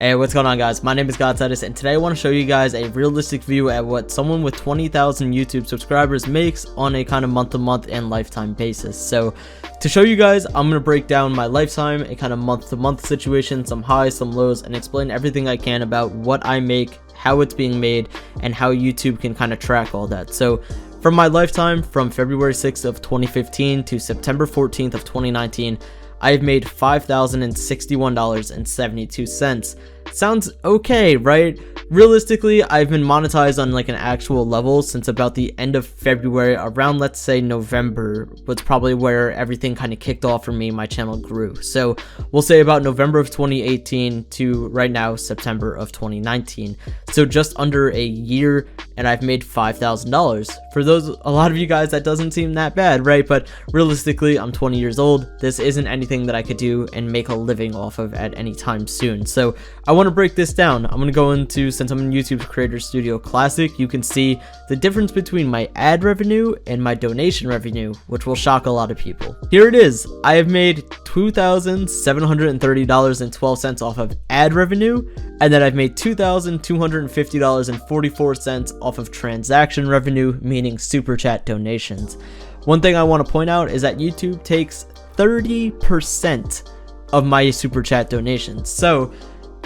Hey, what's going on, guys? My name is Godstatus, and today I want to show you guys a realistic view at what someone with 20,000 YouTube subscribers makes on a kind of month-to-month and lifetime basis. So to show you guys, I'm going to break down my lifetime, a kind of month-to-month situation, some highs, some lows, and explain everything I can about what I make, how it's being made, and how YouTube can kind of track all that. So from my lifetime, from February 6th of 2015 to September 14th of 2019, I've made $5,061.72. Sounds okay, right? Realistically, I've been monetized on like an actual level since about the end of February, around let's say November was probably where everything kind of kicked off for me. My channel grew. So we'll say about November of 2018 to right now September of 2019. So just under a year, and I've made $5,000. For a lot of you guys, that doesn't seem that bad, right? But realistically, I'm 20 years old. This isn't anything that I could do and make a living off of at any time soon. So I want to break this down. I'm going to go into, since I'm in YouTube's Creator Studio Classic, you can see the difference between my ad revenue and my donation revenue, which will shock a lot of people. Here it is. I have made $2,730.12 off of ad revenue, and then I've made $2,250.44 off of transaction revenue, meaning super chat donations. One thing I want to point out is that YouTube takes 30% of my super chat donations. So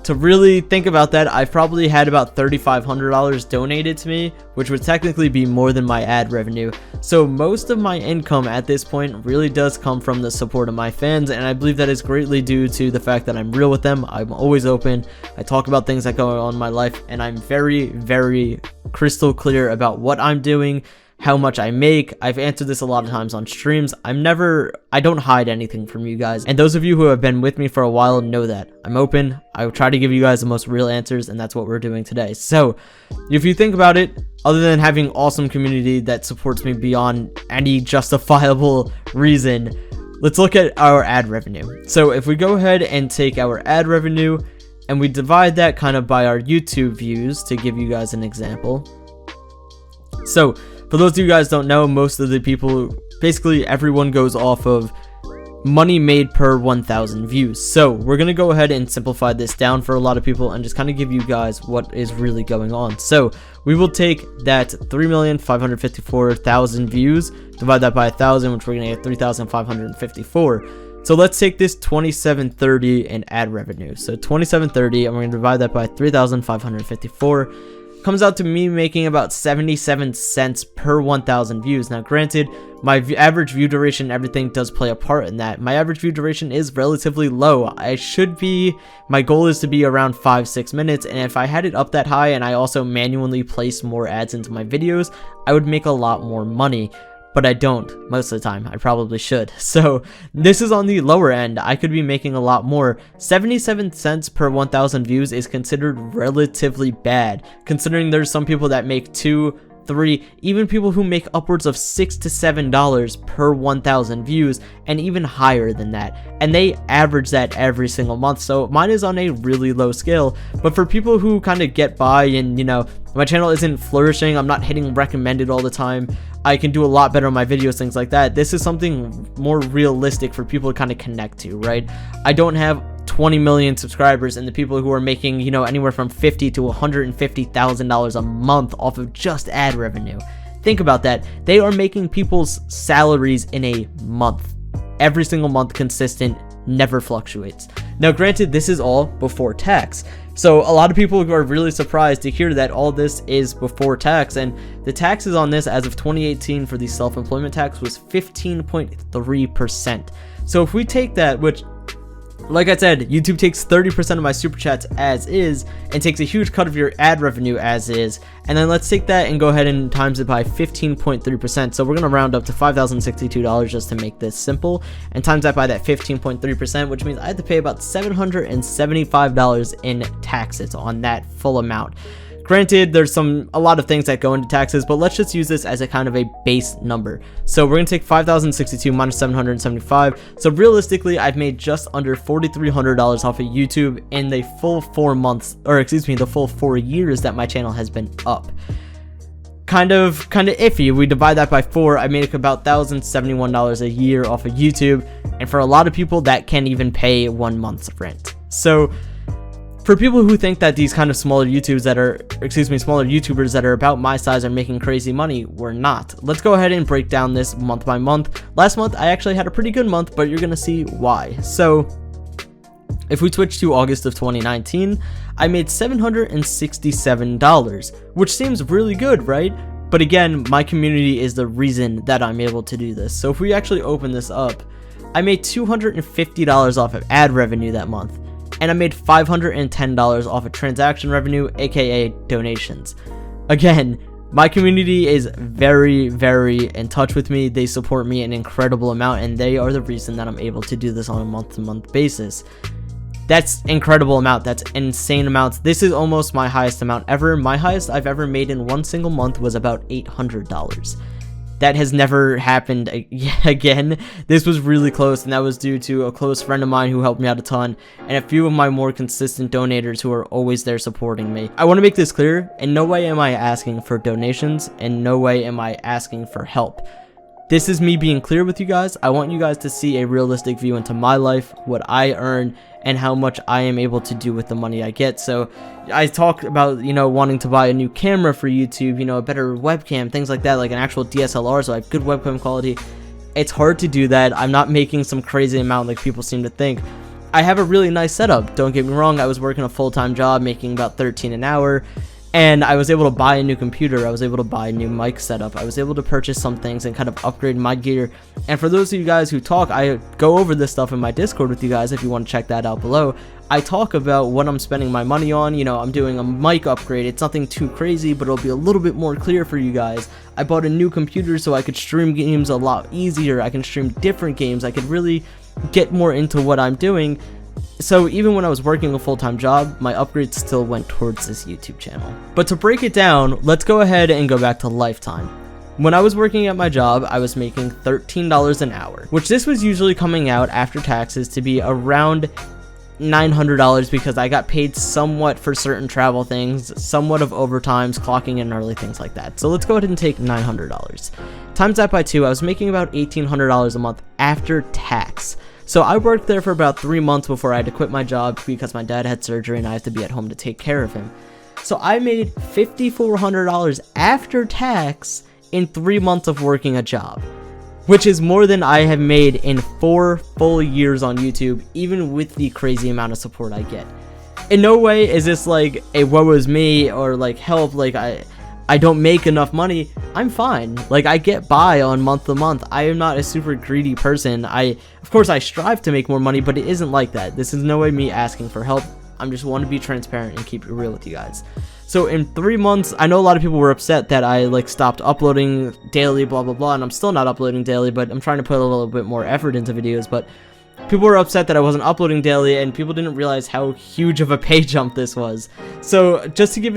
to really think about that, I've probably had about $3,500 donated to me, which would technically be more than my ad revenue. So most of my income at this point really does come from the support of my fans, and I believe that is greatly due to the fact that I'm real with them. I'm always open. I talk about things that go on in my life, and I'm very, very crystal clear about what I'm doing, how much I make. I've answered this a lot of times on streams. I don't hide anything from you guys, and those of you who have been with me for a while know that I'm open. I try to give you guys the most real answers, and that's what we're doing today. So if you think about it, other than having awesome community that supports me beyond any justifiable reason, let's look at our ad revenue. So if we go ahead and take our ad revenue and we divide that kind of by our YouTube views, to give you guys an example. So for those of you guys don't know, most of the people, basically everyone goes off of money made per 1,000 views. So we're going to go ahead and simplify this down for a lot of people and just kind of give you guys what is really going on. So we will take that 3,554,000 views, divide that by 1,000, which we're going to get 3,554. So let's take this 2,730 in ad revenue. So 2,730, and we're going to divide that by 3,554. Comes out to me making about 77 cents per 1,000 views. Now granted, my average view duration and everything does play a part in that. My average view duration is relatively low. My goal is to be around 5-6 minutes, and if I had it up that high and I also manually place more ads into my videos, I would make a lot more money. But I don't most of the time. I probably should. So this is on the lower end. I could be making a lot more. 77 cents per 1,000 views is considered relatively bad, considering there's some people that make $2, $3, even people who make upwards of $6 to $7 per 1,000 views, and even higher than that, and they average that every single month. So mine is on a really low scale. But for people who kind of get by, and you know, my channel isn't flourishing, I'm not hitting recommended all the time, I can do a lot better on my videos, things like that. This is something more realistic for people to kind of connect to, right? I don't have 20 million subscribers, and the people who are making, you know, anywhere from $50,000 to $150,000 a month off of just ad revenue. Think about that. They are making people's salaries in a month. Every single month, consistent, never fluctuates. Now granted, this is all before tax. So a lot of people are really surprised to hear that all this is before tax, and the taxes on this as of 2018 for the self-employment tax was 15.3%. So if we take that, which, like I said, YouTube takes 30% of my super chats as is and takes a huge cut of your ad revenue as is, and then let's take that and go ahead and times it by 15.3%. So we're going to round up to $5,062 just to make this simple, and times that by that 15.3%, which means I have to pay about $775 in taxes on that full amount. Granted, there's a lot of things that go into taxes, but let's just use this as a kind of a base number. So we're going to take 5,062 minus 775. So realistically, I've made just under $4,300 off of YouTube in the full 4 months, or excuse me, the full 4 years that my channel has been up. Kind of iffy. We divide that by 4, I made about $1,071 a year off of YouTube, and for a lot of people, that can't even pay 1 month's rent. So For people who think that these kind of smaller YouTubers that are about my size are making crazy money, we're not. Let's go ahead and break down this month by month. Last month, I actually had a pretty good month, but you're gonna see why. So, if we switch to August of 2019, I made $767, which seems really good, right? But again, my community is the reason that I'm able to do this. So if we actually open this up, I made $250 off of ad revenue that month. And I made $510 off of transaction revenue, aka donations. Again, my community is very, very in touch with me. They support me an incredible amount, and they are the reason that I'm able to do this on a month-to-month basis. That's incredible amount. That's insane amounts. This is almost my highest amount ever. My highest I've ever made in one single month was about $800. That has never happened again. This was really close, and that was due to a close friend of mine who helped me out a ton, and a few of my more consistent donators who are always there supporting me. I want to make this clear. In no way am I asking for donations. In no way am I asking for help. This is me being clear with you guys. I want you guys to see a realistic view into my life, what I earn, and how much I am able to do with the money I get. So I talk about, wanting to buy a new camera for YouTube, a better webcam, things like that, like an actual DSLR, so I have good webcam quality. It's hard to do that. I'm not making some crazy amount like people seem to think. I have a really nice setup. Don't get me wrong. I was working a full-time job, making about $13 an hour. And I was able to buy a new computer, I was able to buy a new mic setup, I was able to purchase some things and kind of upgrade my gear. And for those of you guys who talk, I go over this stuff in my Discord with you guys if you want to check that out below. I talk about what I'm spending my money on. I'm doing a mic upgrade. It's nothing too crazy, but it'll be a little bit more clear for you guys. I bought a new computer so I could stream games a lot easier. I can stream different games. I could really get more into what I'm doing. So even when I was working a full-time job, my upgrades still went towards this YouTube channel. But to break it down, let's go ahead and go back to lifetime. When I was working at my job, I was making $13 an hour, which this was usually coming out after taxes to be around $900 because I got paid somewhat for certain travel things, somewhat of overtimes, clocking in early, things like that. So let's go ahead and take $900. Times that by 2, I was making about $1,800 a month after tax. So I worked there for about 3 months before I had to quit my job because my dad had surgery and I had to be at home to take care of him. So I made $5,400 after tax in 3 months of working a job, which is more than I have made in 4 full years on YouTube, even with the crazy amount of support I get. In no way is this like a woe is me or like help, like I don't make enough money. I'm fine. Like, I get by on month to month. I am not a super greedy person. Of course I strive to make more money, but it isn't like that. This is no way me asking for help. I'm just want to be transparent and keep it real with you guys. So in 3 months, I know a lot of people were upset that I stopped uploading daily, blah blah blah, and I'm still not uploading daily, but I'm trying to put a little bit more effort into videos. But people were upset that I wasn't uploading daily, and people didn't realize how huge of a pay jump this was. So just to give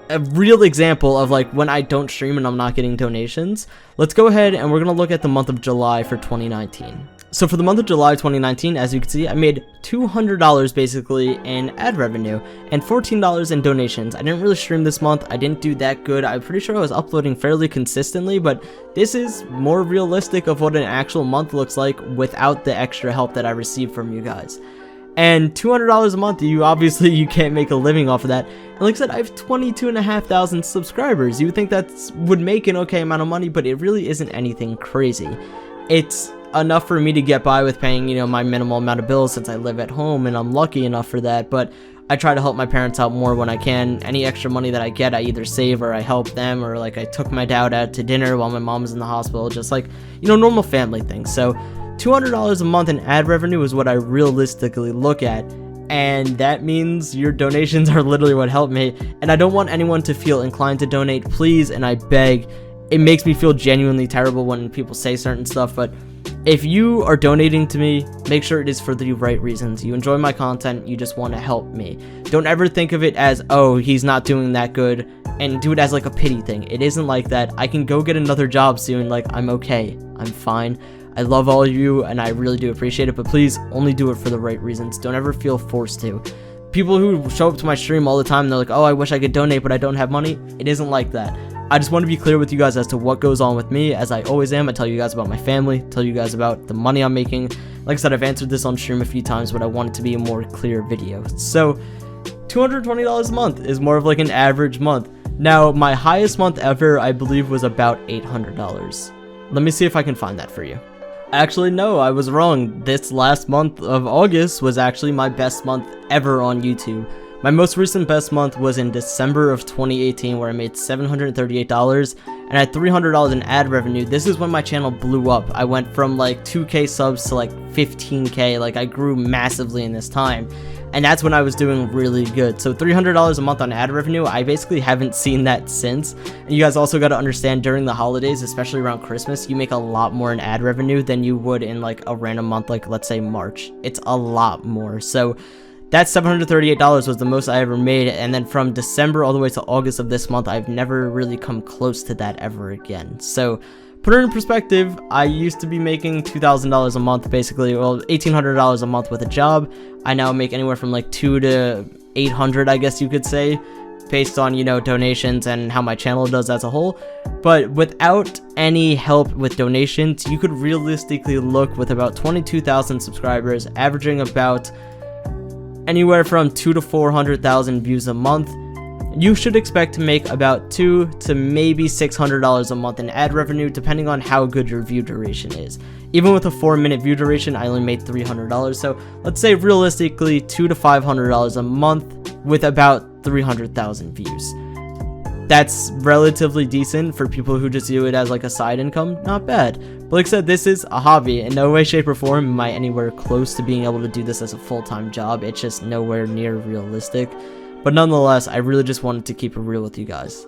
a real example of like when I don't stream and I'm not getting donations, let's go ahead and we're gonna look at the month of July for 2019. So for the month of July 2019, as you can see, I made $200 basically in ad revenue and $14 in donations. I didn't really stream this month. I didn't do that good. I'm pretty sure I was uploading fairly consistently, but this is more realistic of what an actual month looks like without the extra help that I received from you guys. And $200 a month, you can't make a living off of that. And like I said, I have 22,500 subscribers. You would think that would make an okay amount of money, but it really isn't anything crazy. It's enough for me to get by with paying, my minimal amount of bills since I live at home, and I'm lucky enough for that. But I try to help my parents out more when I can. Any extra money that I get, I either save or I help them, or like I took my dad out to dinner while my mom was in the hospital, just like, normal family things. So $200 a month in ad revenue is what I realistically look at, and that means your donations are literally what helped me. And I don't want anyone to feel inclined to donate, please, and I beg. It makes me feel genuinely terrible when people say certain stuff, but if you are donating to me, make sure it is for the right reasons. You enjoy my content, you just want to help me. Don't ever think of it as, oh, he's not doing that good, and do it as like a pity thing. It isn't like that. I can go get another job soon. Like, I'm okay, I'm fine. I love all of you, and I really do appreciate it, but please only do it for the right reasons. Don't ever feel forced to. People who show up to my stream all the time, they're like, oh, I wish I could donate, but I don't have money. It isn't like that. I just want to be clear with you guys as to what goes on with me, as I always am. I tell you guys about my family, tell you guys about the money I'm making. Like I said, I've answered this on stream a few times, but I want it to be a more clear video. So $220 a month is more of like an average month. Now, my highest month ever, I believe, was about $800. Let me see if I can find that for you. Actually, no, I was wrong. This last month of August was actually my best month ever on YouTube. My most recent best month was in December of 2018, where I made $738 and I had $300 in ad revenue. This is when my channel blew up. I went from like 2K subs to like 15K. Like, I grew massively in this time, and that's when I was doing really good. So $300 a month on ad revenue, I basically haven't seen that since. And you guys also got to understand, during the holidays, especially around Christmas, you make a lot more in ad revenue than you would in like a random month, like let's say March. It's a lot more. So that $738 was the most I ever made, and then from December all the way to August of this month, I've never really come close to that ever again. So put it in perspective, I used to be making $2,000 a month, basically, well, $1,800 a month with a job. I now make anywhere from like $200 to $800, I guess you could say, based on, you know, donations and how my channel does as a whole. But without any help with donations, you could realistically look with about 22,000 subscribers, averaging about anywhere from 200,000 to 400,000 views a month. You should expect to make about $200 to maybe $600 a month in ad revenue, depending on how good your view duration is. Even with a 4-minute view duration, I only made $300. So let's say realistically $200 to $500 a month with about 300,000 views. That's relatively decent for people who just do it as like a side income. Not bad. But like I said, this is a hobby. In no way, shape, or form am I anywhere close to being able to do this as a full-time job. It's just nowhere near realistic. But nonetheless, I really just wanted to keep it real with you guys.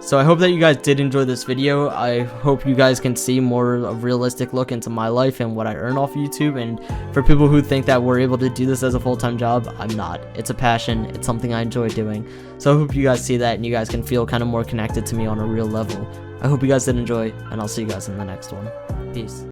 So I hope that you guys did enjoy this video. I hope you guys can see more of a realistic look into my life and what I earn off of YouTube. And for people who think that we're able to do this as a full-time job, I'm not. It's a passion. It's something I enjoy doing. So I hope you guys see that and you guys can feel kind of more connected to me on a real level. I hope you guys did enjoy, and I'll see you guys in the next one. Peace.